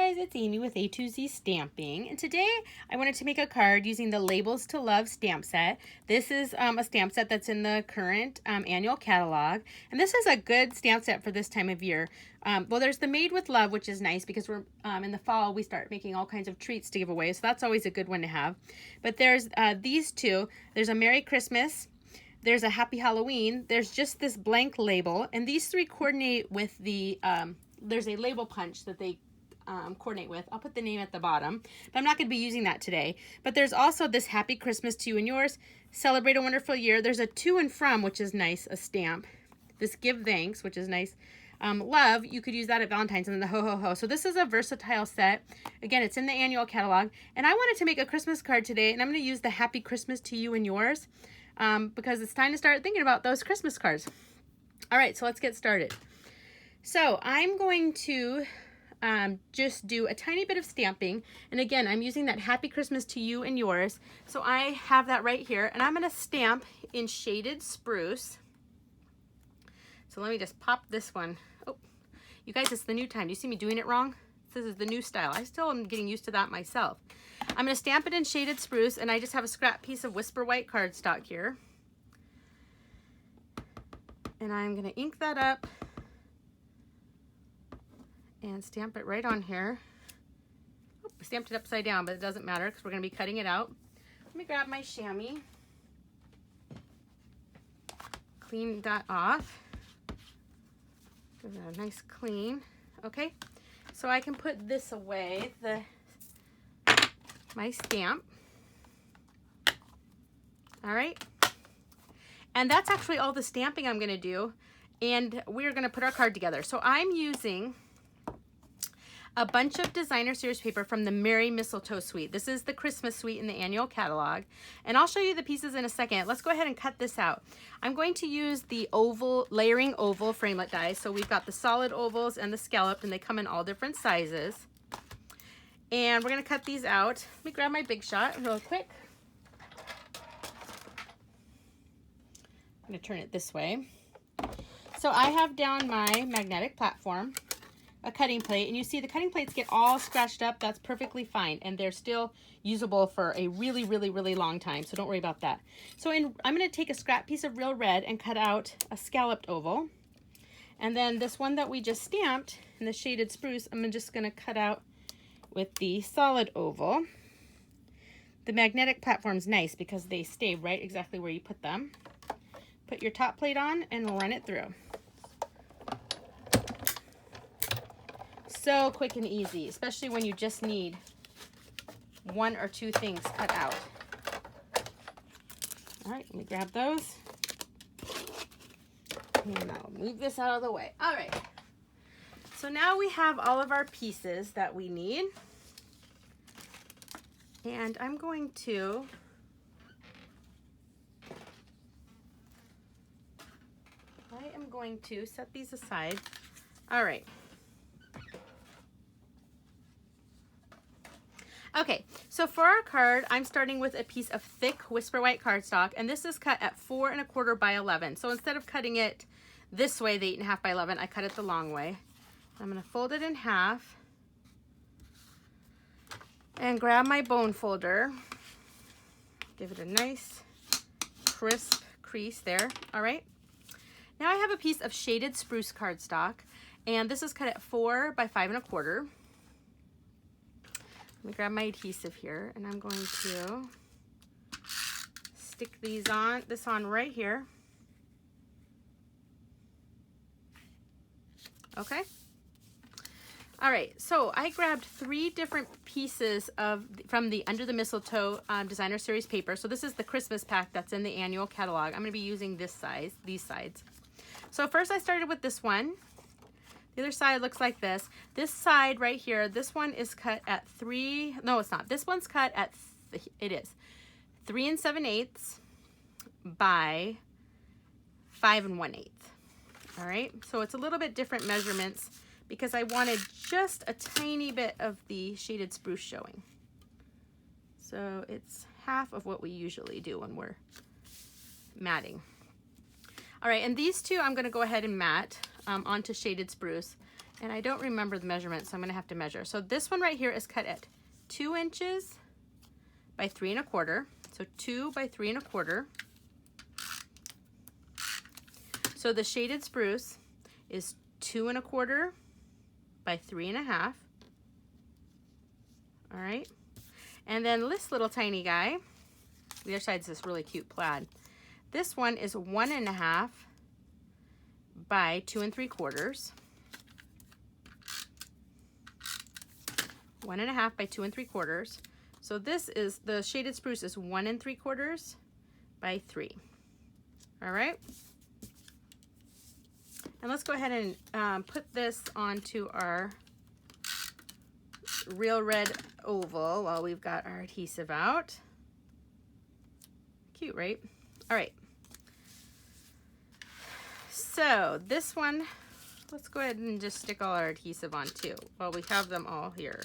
guys, it's Amy with A2Z Stamping, and today I wanted to make a card using the Labels to Love stamp set. This is a stamp set that's in the current annual catalog, and this is a good stamp set for this time of year. Well, there's the Made with Love, which is nice because we're in the fall we start making all kinds of treats to give away, so that's always a good one to have. But there's these two. There's a Merry Christmas, there's a Happy Halloween, there's just this blank label, and these three coordinate with the there's a label punch that they coordinate with. I'll put the name at the bottom, but I'm not going to be using that today. But there's also this Happy Christmas to you and yours, Celebrate a Wonderful Year. There's a To and From, which is nice, a stamp. This Give Thanks, which is nice. Love, you could use that at Valentine's, and then the Ho Ho Ho. So this is a versatile set. Again, it's in the annual catalog, and I wanted to make a Christmas card today, and I'm going to use the Happy Christmas to you and yours because it's time to start thinking about those Christmas cards. All right, so let's get started. So I'm going to just do a tiny bit of stamping, and again, I'm using that Happy Christmas to you and yours. So I have that right here, and I'm going to stamp in Shaded Spruce. So let me just pop this one. Oh, you guys, it's the new time. Do you see me doing it wrong? This is the new style. I still am getting used to that myself. I'm going to stamp it in Shaded Spruce, and I just have a scrap piece of Whisper White cardstock here. And I'm going to ink that up and stamp it right on here. Oh, I stamped it upside down, but it doesn't matter because we're going to be cutting it out. Let me grab my chamois. Clean that off. Give it a nice clean. Okay, so I can put this away, my stamp. All right. And that's actually all the stamping I'm going to do. And we're going to put our card together. So I'm using a bunch of designer series paper from the Merry Mistletoe suite. This is the Christmas suite in the annual catalog. And I'll show you the pieces in a second. Let's go ahead and cut this out. I'm going to use the layering oval framelit dies. So we've got the solid ovals and the scalloped, and they come in all different sizes. And we're going to cut these out. Let me grab my Big Shot real quick. I'm going to turn it this way. So I have down my magnetic platform, a cutting plate, and you see the cutting plates get all scratched up. That's perfectly fine, and they're still usable for a really, really, really long time, so don't worry about that. So I'm going to take a scrap piece of Real Red and cut out a scalloped oval, and then this one that we just stamped in the Shaded Spruce, I'm just going to cut out with the solid oval. The magnetic platform's nice because they stay right exactly where you put them. Put your top plate on and run it through. So quick and easy, especially when you just need one or two things cut out. All right, let me grab those. And I'll move this out of the way. All right. So now we have all of our pieces that we need. And I'm going to set these aside. All right. Okay, so for our card, I'm starting with a piece of thick Whisper White cardstock, and this is cut at 4 1/4 by 11. So instead of cutting it this way, the 8 1/2 by 11, I cut it the long way. I'm going to fold it in half and grab my bone folder. Give it a nice crisp crease there. All right. Now I have a piece of Shaded Spruce cardstock, and this is cut at 4 by 5 1/4. Let me grab my adhesive here, and I'm going to stick this on right here. Okay. All right, so I grabbed 3 different pieces from the Under the Mistletoe designer series paper. So this is the Christmas pack that's in the annual catalog. I'm going to be using these sides. So first I started with this one. The other side looks like this. This side right here, this one is cut at 3, no it's not. This one's cut at, it is 3 7/8 by 5 1/8. All right, so it's a little bit different measurements because I wanted just a tiny bit of the Shaded Spruce showing. So it's half of what we usually do when we're matting. All right, and these two I'm going to go ahead and mat onto Shaded Spruce. And I don't remember the measurement, so I'm gonna have to measure. So this one right here is cut at 2 inches by 3 1/4. So 2 by 3 1/4. So the shaded spruce is 2 1/4 by 3 1/2. All right. And then this little tiny guy, the other side's this really cute plaid. This one is 1 1/2 by 2 3/4. 1 1/2 by 2 3/4. So this is, the shaded spruce is 1 3/4 by 3. All right. And let's go ahead and put this onto our real red oval while we've got our adhesive out. Cute, right? All right. So this one, let's go ahead and just stick all our adhesive on too while we have them all here.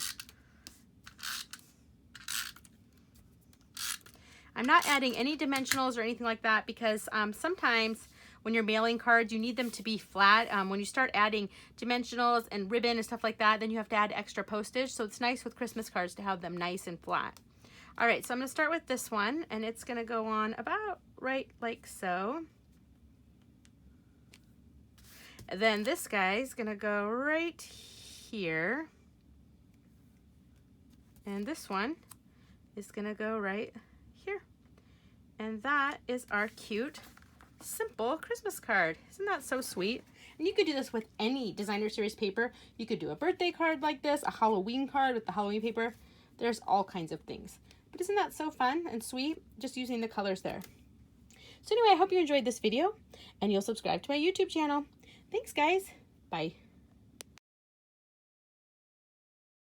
I'm not adding any dimensionals or anything like that because sometimes when you're mailing cards, you need them to be flat. When you start adding dimensionals and ribbon and stuff like that, then you have to add extra postage. So it's nice with Christmas cards to have them nice and flat. All right, so I'm gonna start with this one, and it's gonna go on about right like so. And then this guy's gonna go right here. And this one is gonna go right here. And that is our cute, simple Christmas card. Isn't that so sweet? And you could do this with any designer series paper. You could do a birthday card like this, a Halloween card with the Halloween paper. There's all kinds of things. But isn't that so fun and sweet, just using the colors there? So anyway, I hope you enjoyed this video and you'll subscribe to my YouTube channel. Thanks, guys. Bye.